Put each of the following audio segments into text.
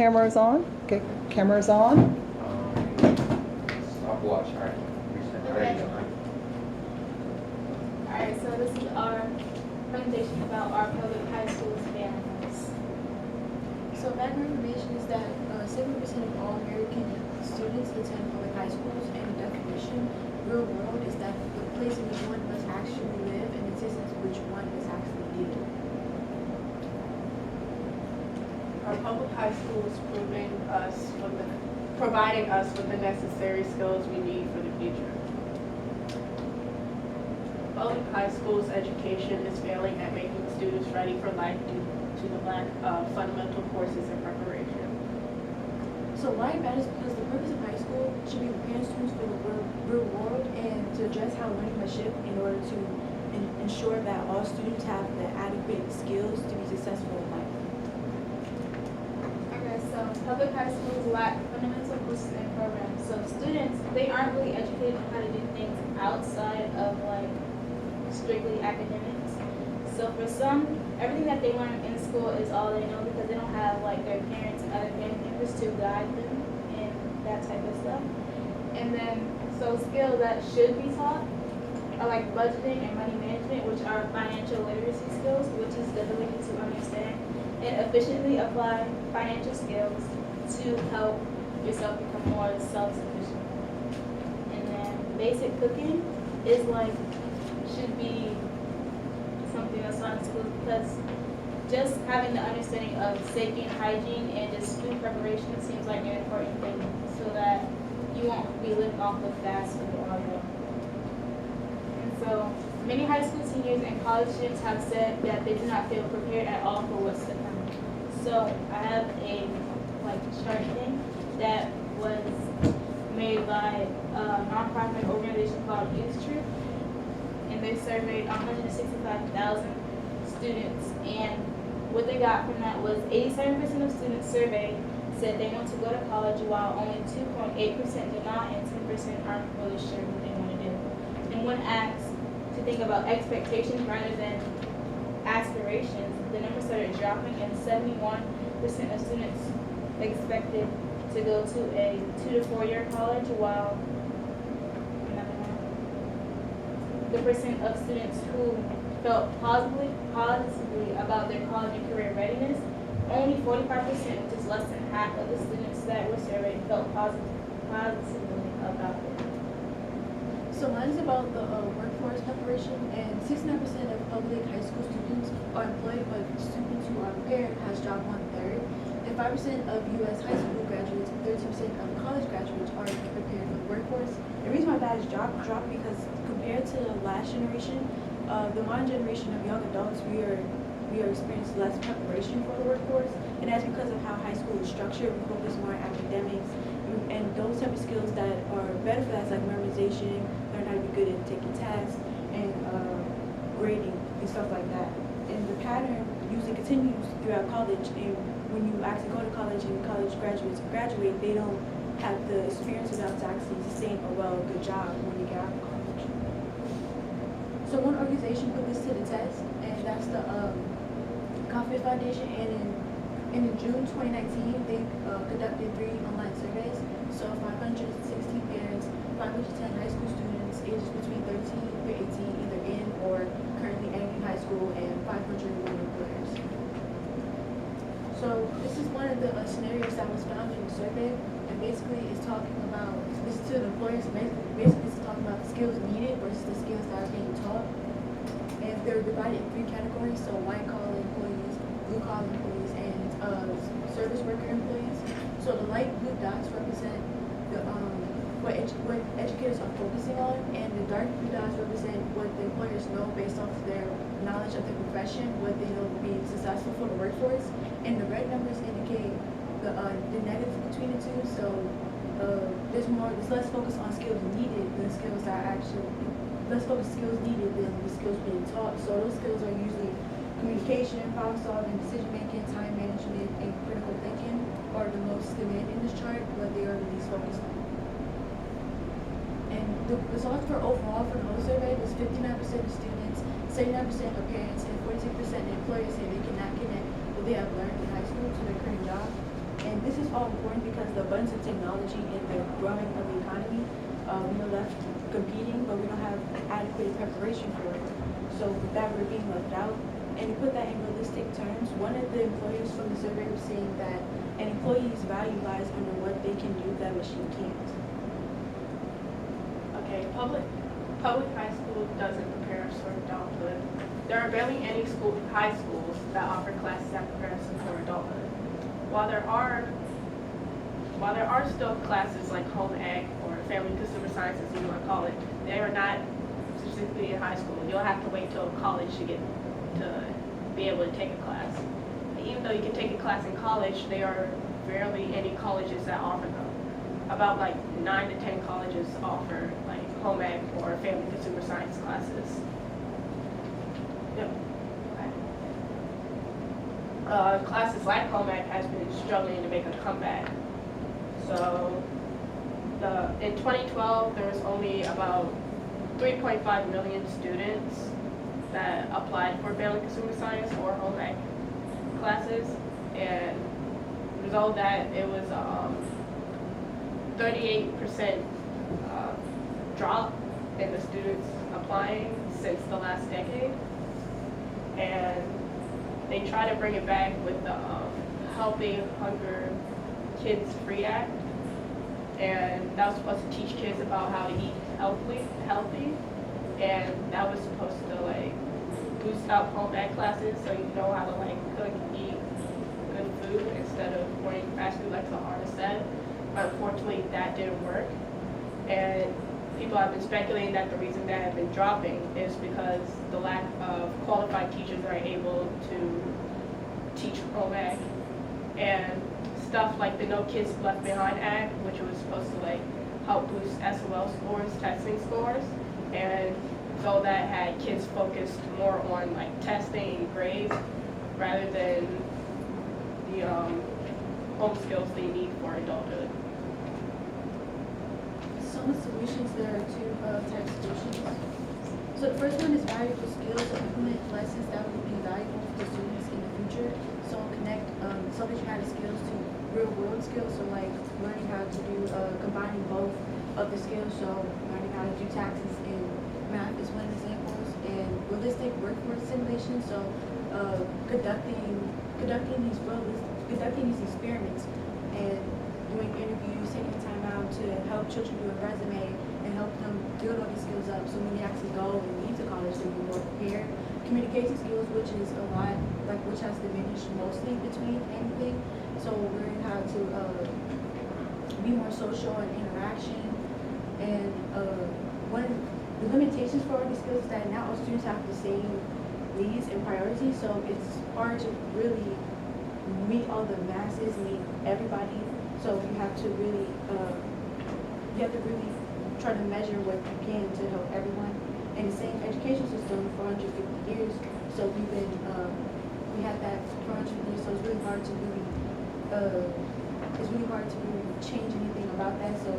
Camera is on. Okay, camera is on. Stopwatch, all right. Reset. All right, Alright, so this is our presentation about our public high schools families. So background information is that 70% of all American students attend public high schools, and the definition, real world, is that the place in which one must actually live and the distance which one is actually needed. Our public high schools providing us with the necessary skills we need for the future. Public high schools education is failing at making students ready for life due to the lack of fundamental courses and preparation. So why it matters because the purpose of high school should be preparing students for the real world and to address how learning must shift in order to ensure that all students have the adequate skills to be successful in life. Okay, so public high schools lack fundamental courses and programs. So students, they aren't really educated on how to do things outside of like strictly academics. So for some, everything that they learn in school is all they know because they don't have like their parents and other family members to guide them in that type of stuff. And then, so skills that should be taught are like budgeting and money management, which are financial literacy skills, which is the ability to understand and efficiently apply financial skills to help yourself become more self-sufficient. And then basic cooking is like, should be something that's taught in school because just having the understanding of safety and hygiene and just food preparation seems like an important thing so that you won't be living off of fast food all your life. And so many high school seniors and college students have said that they do not feel prepared at all for what's to come. So I have a like chart thing that was made by a nonprofit organization called Youth Troop, and they surveyed 165,000 students, and what they got from that was 87% of students surveyed said they want to go to college, while only 2.8% do not, and 10% aren't really sure what they want to do. And when asked to think about expectations rather than aspirations, the numbers started dropping, and 71% of students expected to go to a 2 to 4 year college, while the percent of students who felt positively about their college and career readiness, only 45%, which is less than half of the students that were surveyed, felt positively about it. So mine is about the workforce preparation, and 69% of public high school students are employed, but students who are prepared has dropped 1/3. And 5% of U.S. high school graduates and 13% of college graduates are prepared for the workforce. The reason why that has dropped because compared to the last generation, the modern generation of young adults, we are experiencing less preparation for the workforce, and that's because of how high school is structured. We focus more on academics and those type of skills that are better for that, like memorization, learn how to be good at taking tests, and grading and stuff like that. And the pattern usually continues throughout college, and when you actually go to college and college graduates graduate, they don't have the experience enough to actually sustain a good job when you get out of college. So one organization put this to the test, and that's the Confidence Foundation, and in June 2019, they conducted 3 online surveys. So 516 parents, 510 high school students ages between 13 to 18, either in or currently entering high school, and 501 employers. So this is one of the scenarios that was found in the survey, and basically it's talking about, this is to the employers, basically it's talking about the skills needed versus the skills that are being taught. And they're divided in 3 categories, so white collar employees, blue collar employees, and service worker employees. So the light blue dots represent the what educators are focusing on, and the dark blue dots represent what the employers know based off of their knowledge of their profession, what they know to be successful for the workforce. And the red numbers indicate the negative between the two. So there's less focus on skills needed than skills that are actually, less focus skills needed than the skills being taught. So those skills are usually communication, problem solving, decision making, time management, and critical thinking are the most demanded in this chart, but they are the least focused on. And the results for overall for the whole survey was 59% of students, 79% of parents, and 42% of employers say they cannot connect what they have learned in high school to their current job. And this is all important because the abundance of technology and the growing of the economy, we are left competing, but we don't have adequate preparation for it. So with that, we're being left out. And to put that in realistic terms, one of the employers from the survey was saying that an employee's value lies under what they can do that machine can't. Okay, public high school doesn't prepare us for adulthood. There are barely any high schools that offer classes that prepare us for adulthood. While there are still classes like home ec or family consumer science, as you want to call it, they are not specifically in high school. You'll have to wait till college to be able to take a class. Even though you can take a class in college, there are rarely any colleges that offer them. About like 9 to 10 colleges offer like home ec or family consumer science classes. Yep. Okay. Classes like home ec has been struggling to make a comeback. So in 2012, there was only about 3.5 million students that applied for family consumer science or home ec classes, and the result of that it was 38% drop in the students applying since the last decade, and they try to bring it back with the Helping Hunger Kids Free Act, and that was supposed to teach kids about how to eat healthy, and that was supposed to like boost up home ec classes so you know how to like cook and eat good food instead of going fast food like Sahara said. Unfortunately, that didn't work, and people have been speculating that the reason that have been dropping is because the lack of qualified teachers that are able to teach home ec, and stuff like the No Kids Left Behind Act, which was supposed to like help boost SOL scores, testing scores, and so that had kids focused more on like testing and grades rather than the home skills they need for adulthood. Some solutions, there are two types of solutions. So the first one is valuable skills to implement lessons that will be valuable for students in the future. So connect subject matter skills to real world skills. So like learning how to do, combining both of the skills. So learning how to do taxes and math is one example. And realistic workforce simulation. So conducting these experiments and doing interviews, taking time out to help children do a resume and help them build all these skills up so when they actually go and leave to college they'll be more prepared. Communication skills, which is a lot, which has diminished mostly between anything. So learning how to be more social and interaction. And one of the limitations for all these skills is that not all students have the same needs and priorities, so it's hard to really meet all the masses, meet everybody. So you have to really try to measure what you can to help everyone. And the same education system for 150 years. So we had that for 150 years. So it's really hard to really change anything about that. So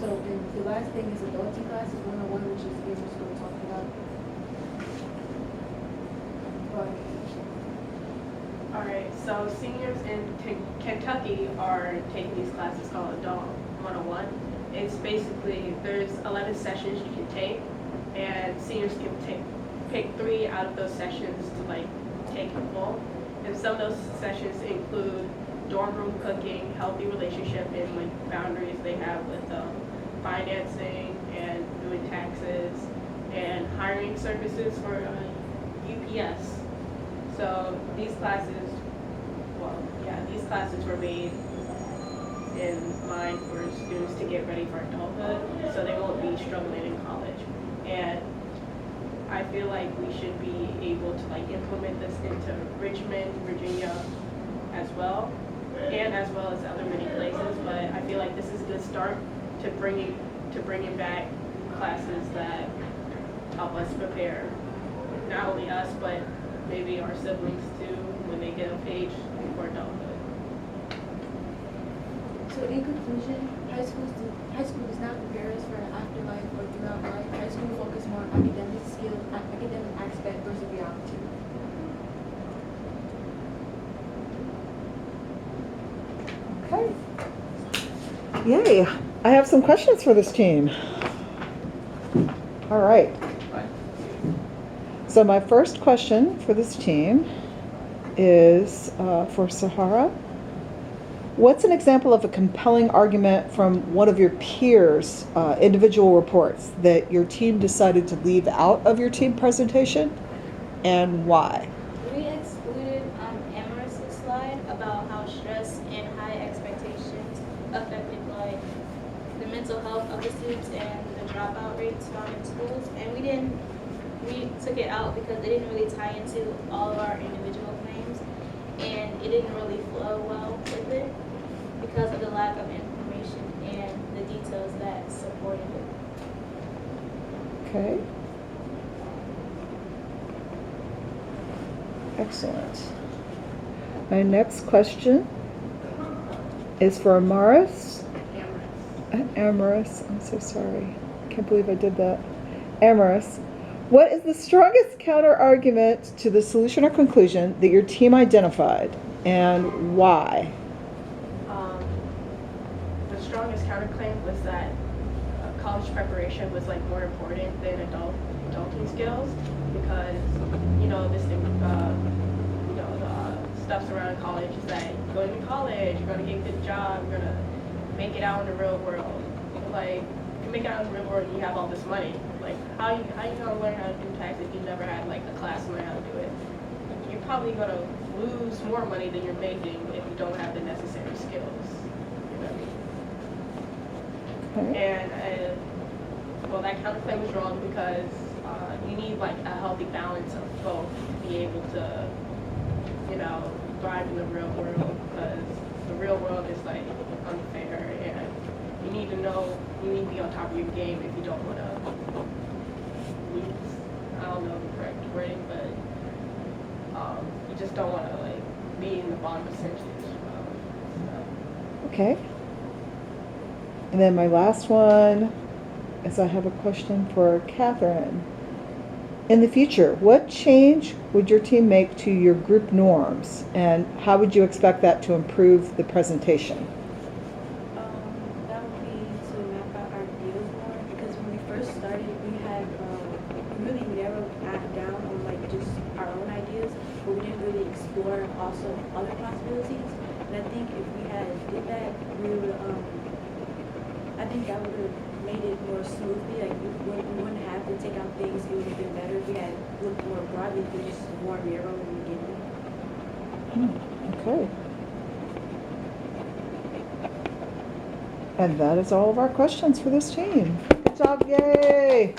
and the last thing is adulting classes 101, which is what we're talking about. All right, so seniors in Kentucky are taking these classes called Adult 101. It's basically, there's 11 sessions you can take, and seniors can pick 3 out of those sessions to like take in full. And some of those sessions include dorm room cooking, healthy relationship, and like boundaries they have with financing and doing taxes, and hiring services for UPS. So these classes were made in mind for students to get ready for adulthood, so they won't be struggling in college. And I feel like we should be able to like implement this into Richmond, Virginia, as well as other many places. But I feel like this is a good start to bringing back classes that help us prepare not only us but maybe our siblings too when they get of age for adulthood. So in conclusion, high school does not prepare us for afterlife or throughout life. High school focuses more on academic skills, academic aspect versus reality. Yay, I have some questions for this team. All right. So my first question for this team is for Sahara. What's an example of a compelling argument from one of your peers' individual reports that your team decided to leave out of your team presentation, and why? We excluded Amaris' slide about how stress and high expectations affected like the mental health of the students and the dropout rates found in schools, and we took it out because it didn't really tie into all of our individual claims, and it didn't really flow well with it because of the lack of information and the details that supported it. Okay. Excellent. My next question is for Amaris. Amaris, I'm so sorry. Can't believe I did that. Amaris, what is the strongest counter argument to the solution or conclusion that your team identified, and why? The strongest counterclaim was that college preparation was like more important than adulting skills, because this thing, the stuff surrounding college is that you're going to college, you're going to get a good job, you're going to make it out in the real world. Like, you make it out in the real world and you have all this money. Like, how you going to learn how to do taxes if you never had like a class to learn how to do it? You're probably going to lose more money than you're making if you don't have the necessary skills. Okay. And that counterclaim was wrong because you need like a healthy balance of both to be able to, thrive in the real world, because the real world is like unfair, and you need to be on top of your game if you don't want to lose. I don't know the correct wording, but you just don't want to like be in the bottom percentage. Okay. And then my last one is I have a question for Katherine. In the future, what change would your team make to your group norms, and how would you expect that to improve the presentation? That would be to map out our deals more, because when we first started, we had really narrowed down on like just our own ideas, but we didn't really explore also other possibilities. And I think if we had did that, we would I think that would have made it more smoothly. Like we wouldn't have to take out things. It would have been better if we had looked more broadly, but just more narrow in the beginning. Okay. And that is all of our questions for this team. Good job, yay!